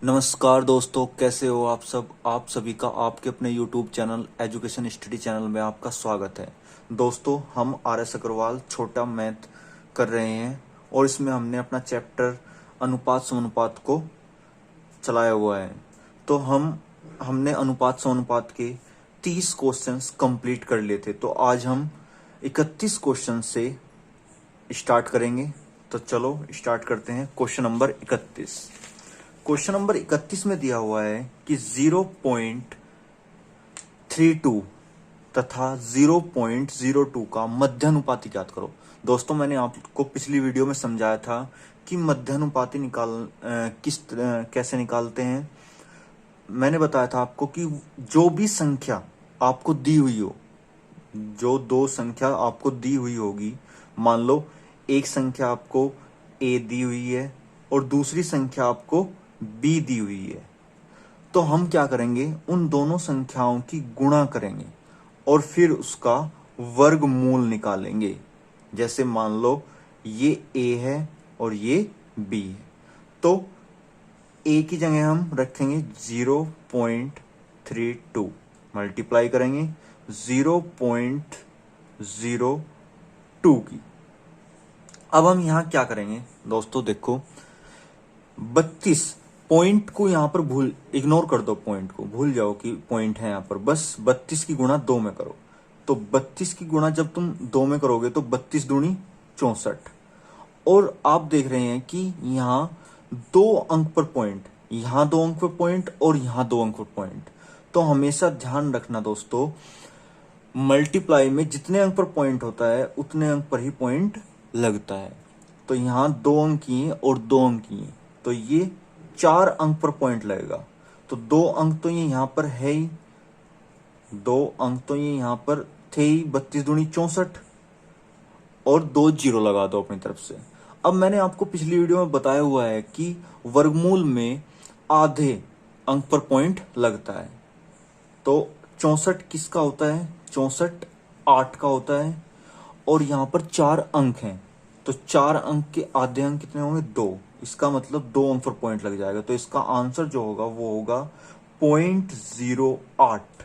नमस्कार दोस्तों, कैसे हो आप सब। आप सभी का आपके अपने YouTube channel education study channel में आपका स्वागत है। दोस्तों, हम RS अग्रवाल छोटा मैथ कर रहे हैं और इसमें हमने अपना चैप्टर अनुपात समानुपात को चलाया हुआ है। तो हमने अनुपात समानुपात के 30 क्वेश्चंस कंप्लीट कर लिए थे। तो आज हम 31 क्वेश्चन से स्टार्ट करेंगे। तो चलो स्टार्ट करते हैं। Question number 31। क्वेश्चन नंबर 31 में दिया हुआ है कि 0.32 तथा 0.02 का मध्यानुपाती ज्ञात करो। दोस्तों, मैंने आपको पिछली वीडियो में समझाया था कि मध्यानुपाती कैसे निकालते हैं। मैंने बताया था आपको कि जो भी संख्या आपको दी हुई हो, जो दो संख्या आपको दी हुई होगी, मान लो एक संख्या आपको a दी हुई है और दूसरी संख्या आपको b दी हुई है, तो हम क्या करेंगे, उन दोनों संख्याओं की गुणा करेंगे और फिर उसका वर्गमूल निकालेंगे। जैसे मान लो ये a है और ये b है, तो a की जगह हम रखेंगे 0.32, मल्टीप्लाई करेंगे 0.02 की। अब हम यहां क्या करेंगे दोस्तों, देखो 32 पॉइंट को यहां पर इग्नोर कर दो, पॉइंट को भूल जाओ कि पॉइंट है यहां पर। बस 32 की गुणा 2 में करो। तो 32 की गुणा जब तुम 2 में करोगे तो 32 दूनी 64। और आप देख रहे हैं कि यहां 2 अंक पर पॉइंट, यहां 2 अंक पर पॉइंट और यहां 2 अंक पर पॉइंट। तो हमेशा ध्यान रखना दोस्तों, मल्टीप्लाई में जितने अंक पर पॉइंट होता है उतने अंक पर ही पॉइंट लगता है। तो यहां 2 अंक की और 2 अंक की, तो ये 4 अंक पर पॉइंट लगेगा। तो 2 अंक तो ये यहां पर है ही, 2 अंक तो ये यहां पर थे ही, 32 दूनी 64 और 2 जीरो लगा दो अपनी तरफ से। अब मैंने आपको पिछली वीडियो में बताया हुआ है कि वर्गमूल में आधे अंक पर पॉइंट लगता है। तो 64 किसका होता है, 64 8 का होता है और यहां पर 4 अंक हैं। तो 4 अंक के आधे अंक कितने होंगे, 2। इसका मतलब 2 अंक पर पॉइंट लग जाएगा। तो इसका आंसर जो होगा वो होगा 0.08।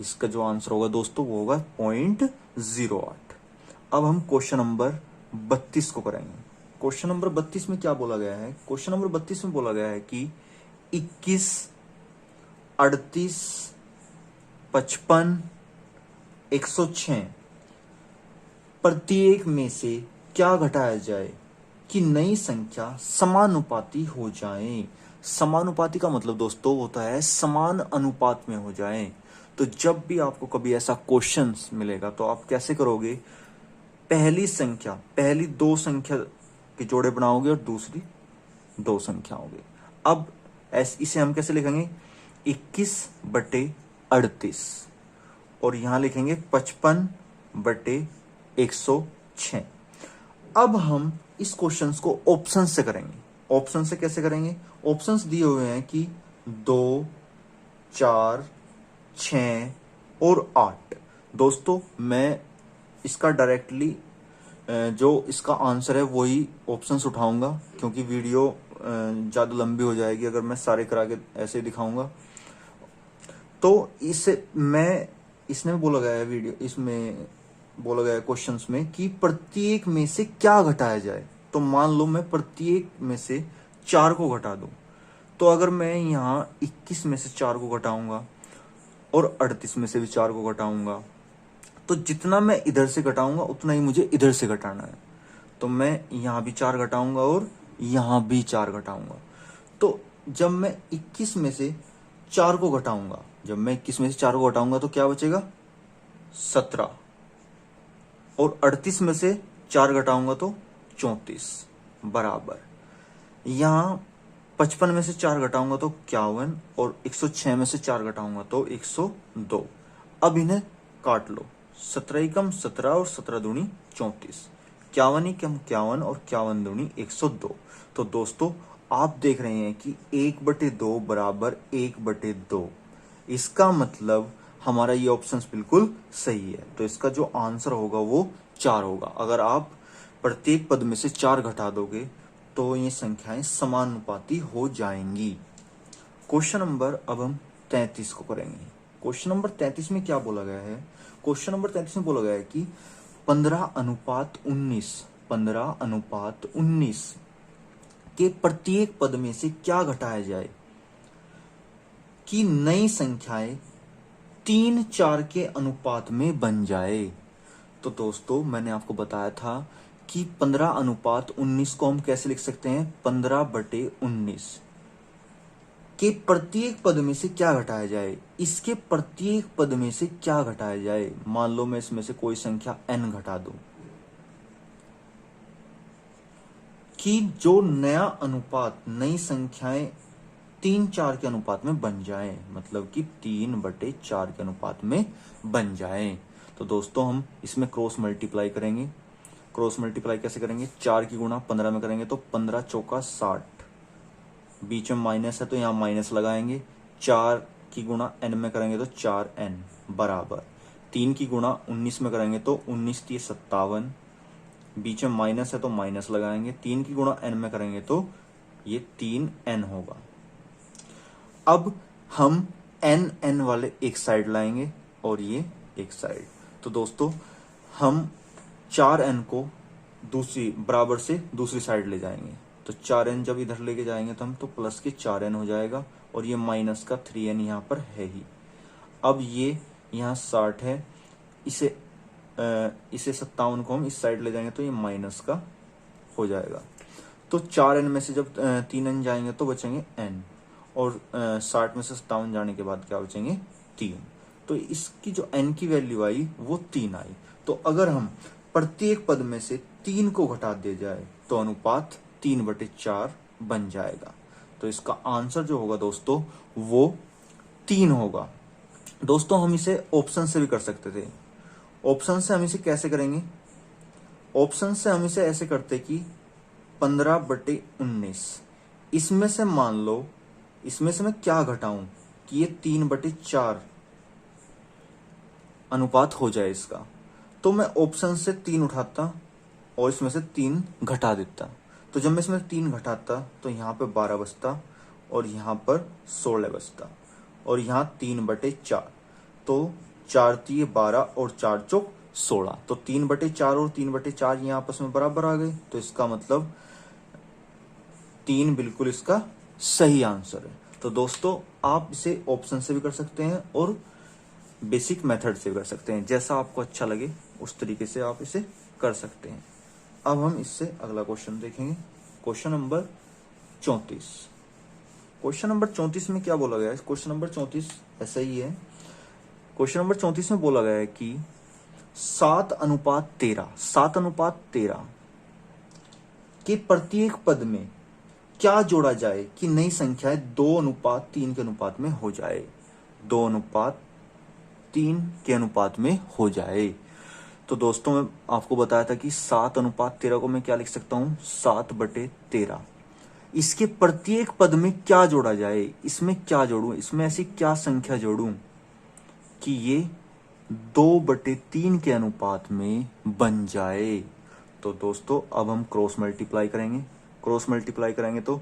इसका जो आंसर होगा दोस्तों वो होगा 0.08। अब हम क्वेश्चन नंबर 32 को करेंगे। क्वेश्चन नंबर 32 में क्या बोला गया है, क्वेश्चन नंबर 32 में बोला गया है कि 21, 38, 55, 106 प्रत्येक में से क्या घटाया जाए कि नई संख्या समानुपाती हो जाए। समानुपाती का मतलब दोस्तों होता है समान अनुपात में हो जाए। तो जब भी आपको कभी ऐसा क्वेश्चन मिलेगा तो आप कैसे करोगे, पहली 2 संख्या के जोड़े बनाओगे और दूसरी 2 संख्या होगी। अब इसे हम कैसे लिखेंगे, 21/38 और यहां लिखेंगे 55/106। अब हम इस क्वेश्चन को ऑप्शन से करेंगे। ऑप्शन से कैसे करेंगे, ऑप्शंस दिए हुए हैं कि 2, 4, 6 और 8। दोस्तों, मैं इसका डायरेक्टली जो इसका आंसर है वही ऑप्शंस उठाऊंगा, क्योंकि वीडियो ज़्यादा लंबी हो जाएगी अगर मैं सारे करा के ऐसे ही दिखाऊंगा। तो इसमें बोला गया है, इसमें बोला गया है क्वेश्चंस में कि प्रत्येक में से क्या घटाया जाए। तो मान लो मैं प्रत्येक में से 4 को घटा दूं, तो अगर मैं यहाँ 21 में से 4 को घटाऊंगा और 38 में से भी 4 को घटाऊंगा, तो जितना मैं इधर से घटाऊंगा उतना ही मुझे इधर से घटाना है। तो मैं यहां भी 4 घटाऊंगा और यहां भी 4 घटाऊंगा। तो जब मैं 21 में से 4 को घटाऊंगा, तो क्या बचेगा, 17। और 38 में से 4 घटाऊंगा तो 34 बराबर। यहां 55 में से 4 घटाऊंगा तो 51 और 106 में से 4 घटाऊंगा तो 102। अब इन्हें काट लो, 17 कम 17 और 17 दूनी 34, 51 कम 51 और 51 दूनी 102। तो दोस्तों, आप देख रहे हैं कि 1/2 बराबर 1/2। इसका मतलब हमारा ये ऑप्शन बिल्कुल सही है। तो इसका जो आंसर होगा वो 4 होगा। अगर आप प्रत्येक पद में से 4 घटा दोगे तो ये संख्याएं समानुपाती हो जाएंगी। क्वेश्चन नंबर अब हम 33 को करेंगे। क्वेश्चन नंबर 33 में क्या बोला गया है? क्वेश्चन नंबर 33 में बोला गया है कि 15:19 के प्रत्येक पद में से क्या घटाया जाए कि नई संख्याएं 3-4 के अनुपात में बन जाए। तो दोस्तों मैंने आपको बताया था कि 15:19 को हम कैसे लिख सकते हैं? 15/19 के प्रत्येक पद में से क्या घटाया जाए, इसके प्रत्येक पद में से क्या घटाया जाए। मान लो मैं इसमें से कोई संख्या n घटा दूं कि जो नया अनुपात, नई संख्याएं 3-4 के अनुपात में बन जाए, मतलब कि 3/4 के अनुपात में बन जाए। तो दोस्तों हम इसमें क्रॉस मल्टीप्लाई करेंगे। क्रॉस मल्टीप्लाई कैसे करेंगे? 4 की गुणा 15 में करेंगे तो 15 चौका 60, बीच में माइनस है तो यहां माइनस लगाएंगे। 4 की गुणा n में करेंगे तो 4n बराबर 3 की गुणा 19 में करेंगे तो 19×3 = 57, बीच में माइनस है तो माइनस लगाएंगे। 3 की गुणा n में करेंगे तो ये 3n होगा। अब हम n वाले एक साइड लाएंगे और ये एक साइड। तो दोस्तों हम 4n को दूसरी बराबर से दूसरी साइड ले जाएंगे। तो 4n जब इधर लेके जाएंगे तो हम तो प्लस के 4n हो जाएगा और ये माइनस का 3n यहाँ पर है ही। अब ये यहाँ 60 है, इसे 57 को हम इस साइड ले जाएंगे तो ये माइनस का हो जाएगा। तो 4n में से जब 3n जाएंगे तो बचेंगे n, और 60 में से 57 जाने के बाद क्या बचेंगे? 3। तो इसकी जो n की वैल्यू आई वो 3 आई। तो अगर हम प्रत्येक पद में से 3 को घटा दिया जाए तो अनुपात 3/4 बन जाएगा। तो इसका आंसर जो होगा दोस्तों वो 3 होगा। दोस्तों हम इसे ऑप्शन से भी कर सकते थे। ऑप्शन से हम इसे कैसे करेंगे? ऑप्शन से हम इसे ऐसे करते कि 15/19, इसमें से मान लो, इसमें से मैं क्या घटाऊं कि ये 3/4 अनुपात हो जाए इसका। तो मैं ऑप्शन से 3 उठाता और इसमें से 3 घटा देता। तो जब मैं इसमें 3 घटाता तो यहाँ पे 12 बचता और यहाँ पर 16 बचता और यहाँ 3/4। तो 4×3 = 12 और 4×4 = 16। तो 3/4 और 3/4 ये आपस में बराबर आ गए। तो इसका मतलब 3 बिल्कुल इसका सही आंसर है। तो दोस्तों आप इसे ऑप्शन से भी कर सकते हैं और बेसिक मेथड से भी कर सकते हैं, जैसा आपको अच्छा लगे उस तरीके से आप इसे कर सकते हैं। अब हम इससे अगला क्वेश्चन देखेंगे। Question number 34। क्वेश्चन नंबर 34 में क्या बोला गया है? क्वेश्चन नंबर 34 ऐसा ही है। क्वेश्चन नंबर 34 में बोला गया है कि 7:13 के प्रत्येक पद में क्या जोड़ा जाए कि नई संख्याएं 2:3 के अनुपात में हो जाए। 2:3 के अनुपात में हो जाए। तो दोस्तों मैं आपको बताया था कि 7:13 को मैं क्या लिख सकता हूं? 7/13। इसके प्रत्येक पद में क्या जोड़ा जाए, इसमें क्या जोड़ूं, इसमें ऐसी क्या संख्या जोड़ूं कि ये 2/3 के अनुपात में बन जाए। तो दोस्तों अब हम क्रॉस मल्टीप्लाई करेंगे। क्रॉस मल्टीप्लाई करेंगे तो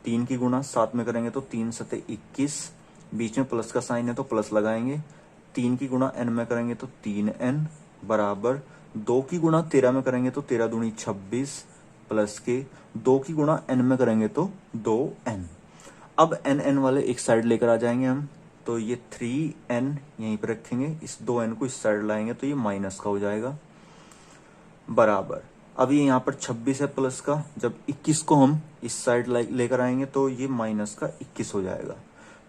3 की गुणा 7 में करेंगे तो 3×7 = 21, बीच में प्लस का साइन है तो प्लस लगाएंगे। 3 की गुणा n में करेंगे तो 3n बराबर 2 की गुणा 13 में करेंगे तो 13×2 = 26, प्लस के 2 की गुणा n में करेंगे तो 2n। अब n वाले एक साइड लेकर आ जाएंगे हम। तो ये 3n यहीं पर रखेंगे, इस 2n को इस साइड लाएंगे तो ये माइनस का हो जाएगा बराबर। अब ये यहाँ पर 26 है प्लस का, जब 21 को हम इस साइड लेकर आएंगे तो ये माइनस का 21 हो जाएगा।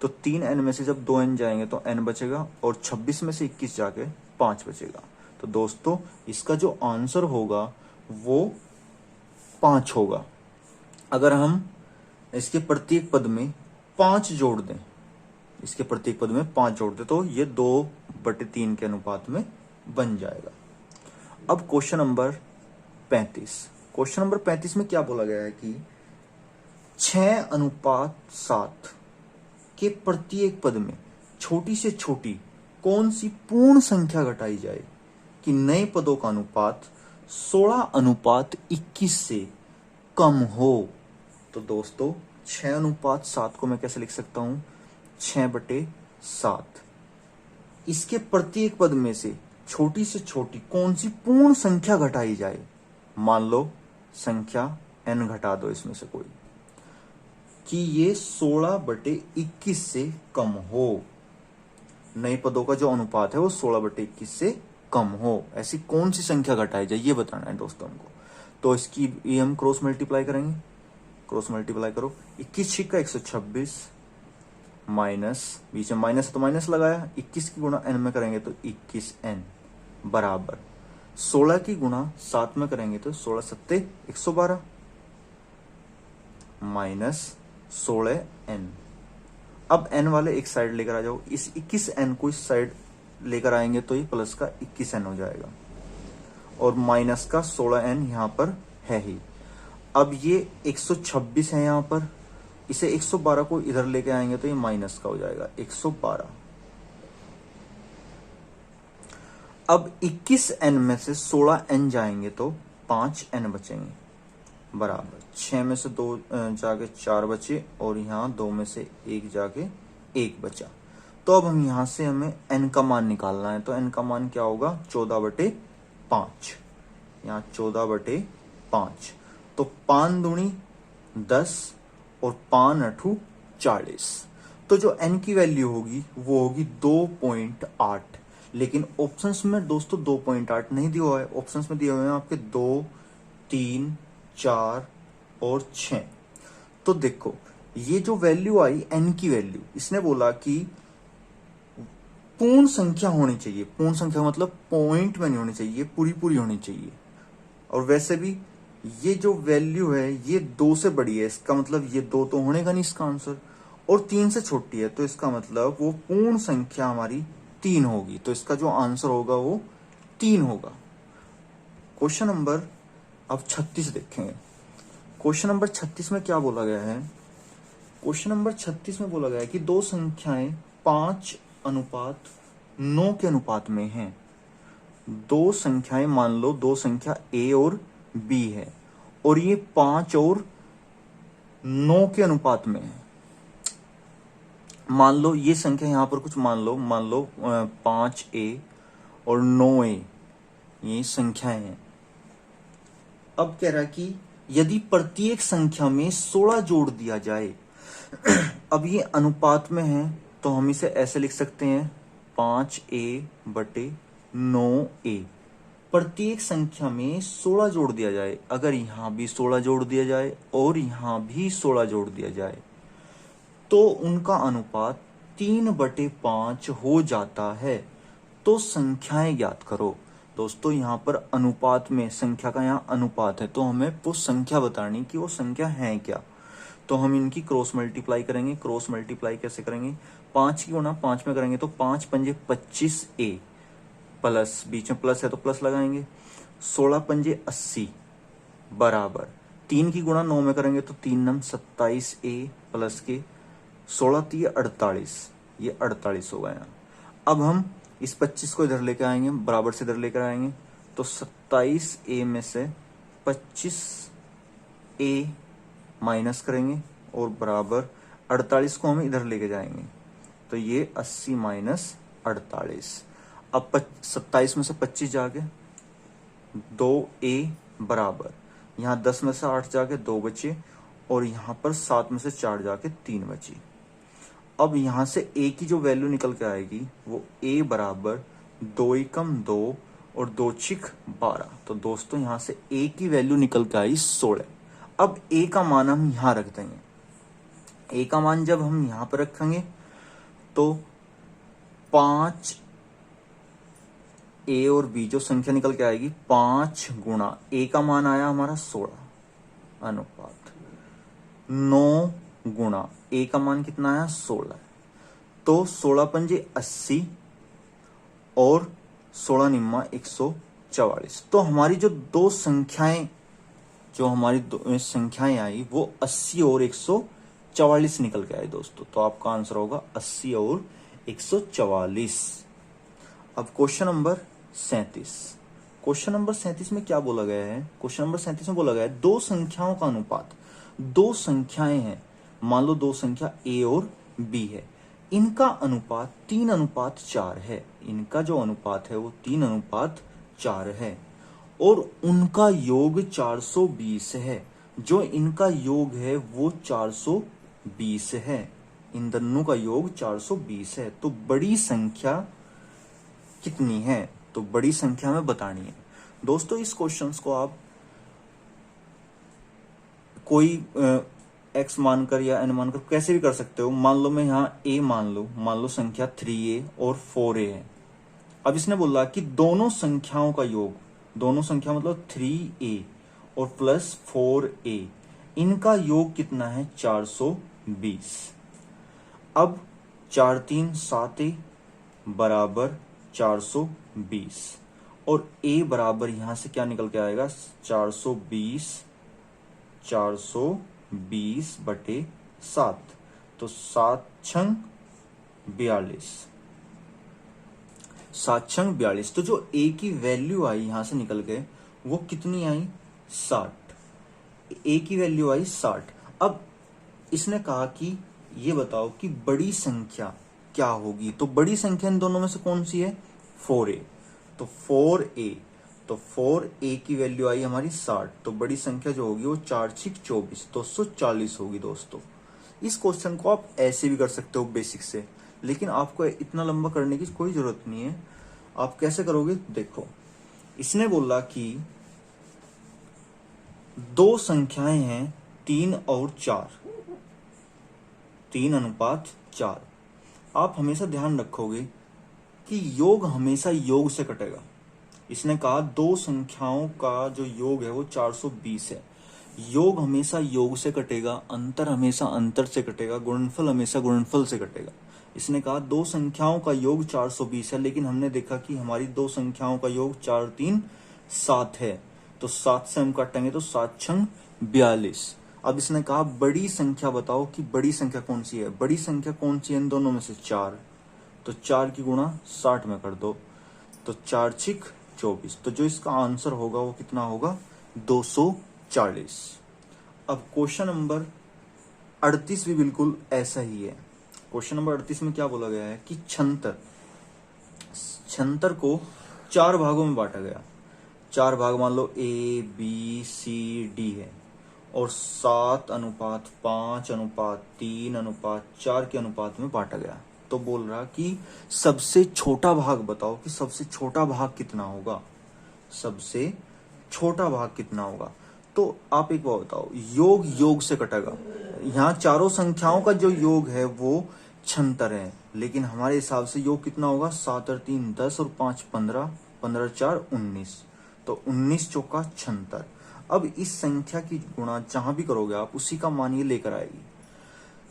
तो 3n में से जब 2n जाएंगे तो n बचेगा और 26 में से 21 जाके 5 बचेगा। तो दोस्तों इसका जो आंसर होगा वो 5 होगा। अगर हम इसके प्रत्येक पद में 5 जोड़ दें, इसके प्रत्येक पद में 5 जोड़ दें तो ये 2/3 के अनुपात में बन जाएगा। अब क्वेश्चन नंबर 35। क्वेश्चन नंबर 35 में क्या बोला गया है कि 6:7 के प्रत्येक पद में छोटी से छोटी कौन सी पूर्ण संख्या घटाई जाए कि नए पदों का अनुपात 16:21 से कम हो। तो दोस्तों 6:7 को मैं कैसे लिख सकता हूं? 6/7। इसके प्रत्येक पद में से छोटी से छोटी कौन सी पूर्ण संख्या घटाई जाए। मान लो संख्या n घटा दो इसमें से कोई, कि ये 16/21 से कम हो। नए पदों का जो अनुपात है वो 16/21 से कम हो। ऐसी कौन सी संख्या घटाई जाए ये बताना है दोस्तों हमको। तो इसकी ये हम क्रॉस मल्टीप्लाई करेंगे। क्रॉस मल्टीप्लाई करो, 21 6 का 126 माइनस, बीच में माइनस है तो माइनस लगाया, 21 की गुणा n में करेंगे तो 21n बराबर 16 की गुणा 7 में करेंगे तो 16 7 112 माइनस 16n। अब n वाले एक साइड लेकर आ जाओ, इस 21n को इस साइड लेकर आएंगे तो ये प्लस का 21n हो जाएगा और माइनस का 16n यहां पर है ही। अब ये 126 है यहां पर, इसे 112 को इधर लेके आएंगे तो ये माइनस का हो जाएगा 112। अब 21n में से 16n जाएंगे तो 5n बचेंगे बराबर 6 में से 2 जाके 4 बचे और यहाँ 2 में से 1 जाके 1 बचा। तो अब हम यहां से हमें n का मान निकालना है। तो n का मान क्या होगा 14/5। यहाँ 14/5। तो 5 दूनी 10 और 5 अठू 40। तो जो n की वैल्यू होगी वो होगी 2.8। लेकिन ऑप्शंस में दोस्तों 2.8 नहीं दिया हुआ है। ऑप्शंस में दिए हुए हैं आपके 2 3 4 और 6। तो देखो ये जो वैल्यू आई n की वैल्यू, इसने बोला कि पूर्ण संख्या होनी चाहिए। पूर्ण संख्या मतलब पॉइंट में नहीं होनी चाहिए, पूरी पूरी होनी चाहिए। और वैसे भी ये जो वैल्यू है ये 2 से बड़ी है, इसका मतलब ये 2 तो होने का नहीं इसका आंसर, और 3 से छोटी है, तो इसका मतलब वो पूर्ण संख्या हमारी 3 होगी। तो इसका जो आंसर होगा वो 3 होगा। क्वेश्चन नंबर अब 36 देखेंगे। क्वेश्चन नंबर 36 में क्या बोला गया है। क्वेश्चन नंबर 36 में बोला गया है कि दो संख्याएं 5:9 के अनुपात में हैं। दो संख्याएं, मान लो दो संख्या a और b है और ये 5 और 9 के अनुपात में है। मान लो ये संख्या यहां पर कुछ मान लो 5a और 9a ये संख्याएं हैं। अब कह रहा है कि यदि प्रत्येक संख्या में 16 जोड़ दिया जाए अब ये अनुपात में है तो हम इसे ऐसे लिख सकते हैं 5a/9a। प्रत्येक संख्या में 16 जोड़ दिया जाए, अगर यहां भी 16 जोड़ दिया जाए और यहां भी 16 जोड़ दिया जाए तो उनका अनुपात 3/5 हो जाता है। तो संख्याएं ज्ञात करो। दोस्तों यहाँ पर अनुपात में, संख्या का यहाँ अनुपात है तो हमें वो संख्या बतानी कि वो संख्या है क्या। तो हम इनकी क्रॉस मल्टीप्लाई करेंगे। क्रॉस मल्टीप्लाई कैसे करेंगे, 5 की गुणा 5 में करेंगे तो 5 पंजे 25a प्लस, बीच में प्लस है तो प्लस लगाएंगे, 16 पंजे 80 बराबर 3 की गुणा 9 में करेंगे तो 3 नम 27a प्लस के 16 3 48, ये 48 हो गया। अब हम इस 25 को इधर लेकर आएंगे, बराबर से इधर लेकर आएंगे तो 27a में से 25a माइनस करेंगे और बराबर 48 को हम इधर लेके जाएंगे तो ये 80 माइनस 48। अब 27 में से 25 जाके 2a बराबर, यहाँ 10 में से 8 जाके 2 बचे और यहाँ पर 7 में से 4 जाके 3 बची। अब यहां से a की जो वैल्यू निकल के आएगी वो a बराबर 2 एकम 2 और 2 छिक 12। तो दोस्तों यहां से a की वैल्यू निकल के आई 16। अब a का मान हम यहां रख देंगे। a का मान जब हम यहां पर रखेंगे तो 5 a और b जो संख्या निकल के आएगी 5 गुणा a का मान आया हमारा 16 अनुपात 9 गुणा a का मान कितना आया 16। तो 16 पंजे 80 और 16 निम्मा 144। तो हमारी जो दो संख्याएं, जो हमारी दो संख्याएं आई वो 80 और 144 निकल के आई दोस्तों। तो आपका आंसर होगा 80 और 144। अब क्वेश्चन नंबर 37। क्वेश्चन नंबर 37 में क्या बोला गया है। क्वेश्चन नंबर 37 में बोला गया है दो संख्याओं का अनुपात, दो संख्याएं हैं, मान लो दो संख्या a और b है, इनका अनुपात 3:4 है। इनका जो अनुपात है वो 3:4 है और उनका योग 420 है। जो इनका योग है वो 420 है। इन दोनों का योग 420 है। तो बड़ी संख्या कितनी है? तो बड़ी संख्या में बतानी है। दोस्तों इस क्वेश्चंस को आप कोई एक्स मानकर या एन मानकर कैसे भी कर सकते हो। मान लो मैं यहाँ ए मान लो संख्या 3a और 4a है। अब इसने बोला कि दोनों संख्याओं का योग, दोनों संख्या मतलब 3a और प्लस 4a, इनका योग कितना है? 420। अब 4 3 7a बराबर 420 और a बराबर यहां से क्या निकल के आएगा? 420 बटे 7, तो 7 छंग 42। 7 छंग 42। तो जो a की वैल्यू आई यहां से निकल के वो कितनी आई? 60। a की वैल्यू आई 60। अब इसने कहा कि ये बताओ कि बड़ी संख्या क्या होगी। तो बड़ी संख्या इन दोनों में से कौन सी है? 4a। तो 4a, तो 4a की वैल्यू आई हमारी 60। तो बड़ी संख्या जो होगी वो 4 6 24, 240 होगी। दोस्तों इस क्वेश्चन को आप ऐसे भी कर सकते हो बेसिक से, लेकिन आपको इतना लंबा करने की कोई जरूरत नहीं है। आप कैसे करोगे? देखो, इसने बोला कि दो संख्याएं हैं 3 और 4, 3:4। आप हमेशा ध्यान रखोगे कि योग हमेशा योग से कटेगा। इसने कहा दो संख्याओं का जो योग है वो 420 है। योग हमेशा योग से कटेगा, अंतर हमेशा अंतर से कटेगा, गुणनफल हमेशा गुणनफल से कटेगा। इसने कहा दो संख्याओं का योग 420 है, लेकिन हमने देखा कि हमारी दो संख्याओं का योग 4 3 7 है। तो 7 से हम काटेंगे तो 7 छंग 42। अब इसने कहा बड़ी संख्या बताओ कि बड़ी संख्या कौन सी है। बड़ी संख्या कौन सी है इन दोनों में से? 4। तो 4 की गुणा 60 में कर दो, तो 4 6 24। तो जो इसका आंसर होगा वो कितना होगा? 240। अब क्वेश्चन नंबर 38 भी बिल्कुल ऐसा ही है। क्वेश्चन नंबर 38 में क्या बोला गया है कि छंतर को 4 भागों में बांटा गया। 4 भाग मान लो A B C D है और 7:5:3:4 के अनुपात में बांटा गया। तो बोल रहा कि सबसे छोटा भाग बताओ कि सबसे छोटा भाग कितना होगा। सबसे छोटा भाग कितना होगा? तो आप एक बात बताओ, योग योग से कटेगा। यहाँ चारों संख्याओं का जो योग है वो 76 है, लेकिन हमारे हिसाब से योग कितना होगा? 7 और 3 10 और 5 15, 15 4 19। तो 19 चौका 76। अब इस संख्या की गुणा जहां भी करोगे आप उसी का मान ये लेकर आएगी।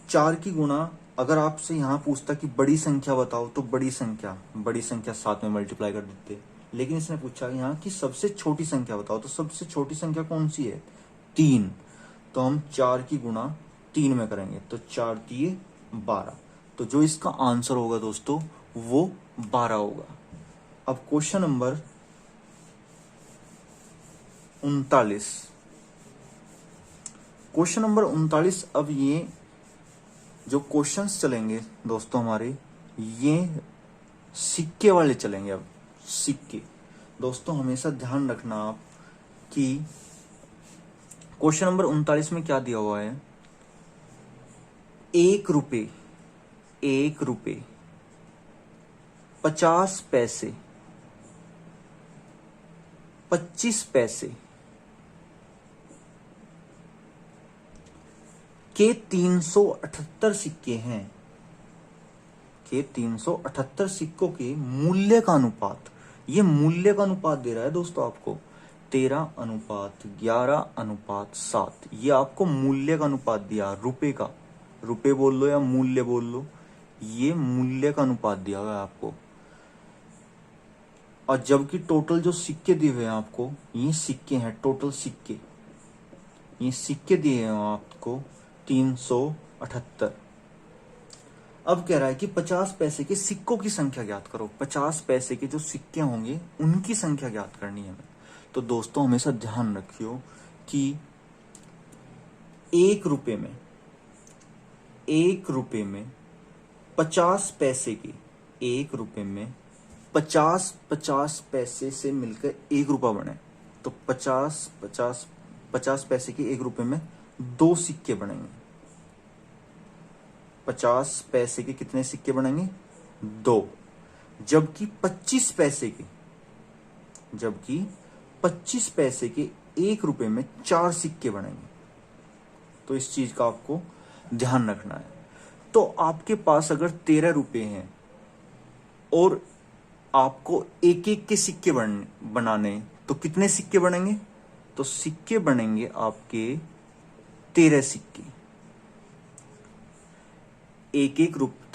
4 की गुणा अगर आपसे यहाँ पूछता कि बड़ी संख्या बताओ, तो बड़ी संख्या 7 में मल्टीप्लाई कर देते। लेकिन इसने पूछा यहाँ कि सबसे छोटी संख्या बताओ, तो सबसे छोटी संख्या कौन सी है? 3। तो हम 4 की गुणा 3 में करेंगे, तो 4 3 12। तो जो इसका आंसर होगा दोस्तों वो 12 होगा। अब क्वेश्चन नंबर 39। Question number 39। अब ये जो क्वेश्चंस चलेंगे दोस्तों हमारे, ये सिक्के वाले चलेंगे। अब सिक्के दोस्तों हमेशा ध्यान रखना आप कि क्वेश्चन नंबर 39 में क्या दिया हुआ है। 1 रुपए 50 पैसे, 25 पैसे के 378 सिक्के हैं। के 378 सिक्कों के मूल्य का अनुपात, ये मूल्य का अनुपात दे रहा है दोस्तों आपको 13:11:7। ये आपको मूल्य का अनुपात दिया, रुपए का, रुपए बोल लो या मूल्य बोल लो, ये मूल्य का अनुपात दिया हुआ है आपको। और जबकि टोटल जो सिक्के दिए हुए हैं आपको, ये सिक्के हैं, टोटल सिक्के, ये सिक्के दिए हैं आपको 378। अब कह रहा है कि 50 पैसे के सिक्कों की संख्या ज्ञात करो। 50 पैसे के जो सिक्के होंगे उनकी संख्या ज्ञात करनी है हमें। तो दोस्तों हमेशा ध्यान रखियो कि 1 रुपए में 50 पैसे के 1 रुपए में 50 पैसे से मिलकर 1 रुपया बने, तो 50 पैसे के 1 रुपए में 2 सिक्के बनेंगे। 50 पैसे के कितने सिक्के बनेंगे? 2। जबकि 25 पैसे के 1 रुपए में 4 सिक्के बनेंगे। तो इस चीज का आपको ध्यान रखना है। तो आपके पास अगर 13 रुपए हैं और आपको एक एक के सिक्के बनाने, तो कितने सिक्के बनेंगे? तो सिक्के बनेंगे आपके 13 सिक्के।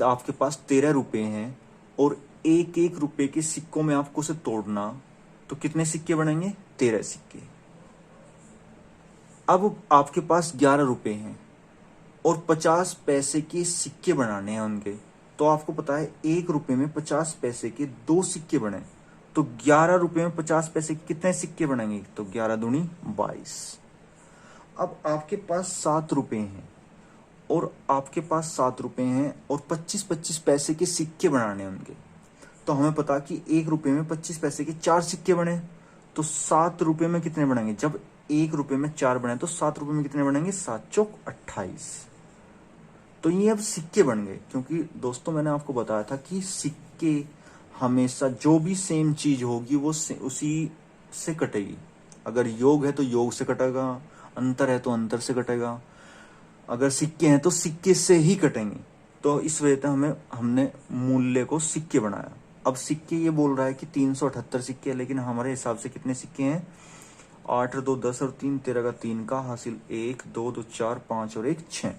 आपके पास 13 रुपए हैं और एक एक रुपए के सिक्कों में आपको उसे तोड़ना, तो कितने सिक्के बनेंगे? 13 सिक्के। अब आपके पास 11 रुपए हैं और 50 पैसे के सिक्के बनाने हैं उनके, तो आपको पता है 1 रुपए में 50 पैसे के 2 सिक्के बने, तो 11 रुपए में 50 पैसे के कितने सिक्के बनेंगे? तो 11 दूनी 22। अब आपके पास 7 रुपए हैं और 25 पैसे के सिक्के बनाने हैं उनके, तो हमें पता कि 1 रुपए में 25 पैसे के 4 सिक्के बने, तो 7 रुपए में कितने बनेंगे? जब 1 रुपए में 4 बने तो 7 रुपए में कितने बनेंगे? 7 चौक 28। तो ये अब सिक्के बन गए, क्योंकि दोस्तों मैंने आपको बताया था कि सिक्के हमेशा जो भी सेम चीज होगी वो उसी से कटेगी। अगर योग है तो योग से कटेगा, अंतर है तो अंतर से कटेगा, अगर सिक्के हैं तो सिक्के से ही कटेंगे। तो इस वजह से हमने मूल्य को सिक्के बनाया। अब सिक्के ये बोल रहा है कि 378 सिक्के है, लेकिन हमारे हिसाब से कितने सिक्के हैं? 8 2 10 और 3 13 का 3 का हासिल 1 2 2 4 5 और 1 6।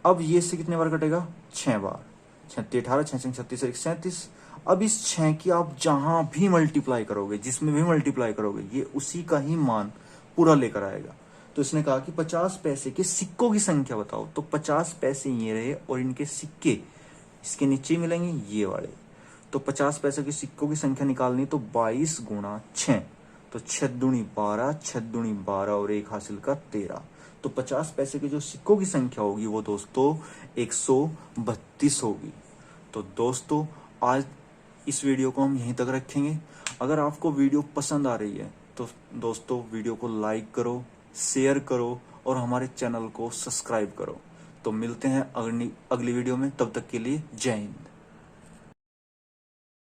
अब ये से कितने बार कटेगा? 6 बार। 6 18 6 36 1 37। अब इस 6 की आप जहां भी मल्टीप्लाई करोगे, जिसमें भी मल्टीप्लाई करोगे, ये उसी का ही मान पूरा लेकर आएगा। तो इसने कहा कि 50 पैसे के सिक्कों की संख्या बताओ, तो 50 पैसे ये रहे और इनके सिक्के इसके नीचे मिलेंगे ये वाले। तो 50 पैसे के सिक्कों की संख्या निकालनी, तो 22 गुणा 6, तो 6 दूनी 12, 6 दूनी 12 और 1 हासिल का 13। तो 50 पैसे के जो सिक्कों की संख्या होगी वो दोस्तों 132 होगी। तो दोस्तों आज इस वीडियो को हम यहीं तक रखेंगे। अगर आपको वीडियो पसंद आ रही है तो दोस्तों वीडियो को लाइक करो, शेयर करो और हमारे चैनल को सब्सक्राइब करो। तो मिलते हैं अगली वीडियो में, तब तक के लिए जय हिंद।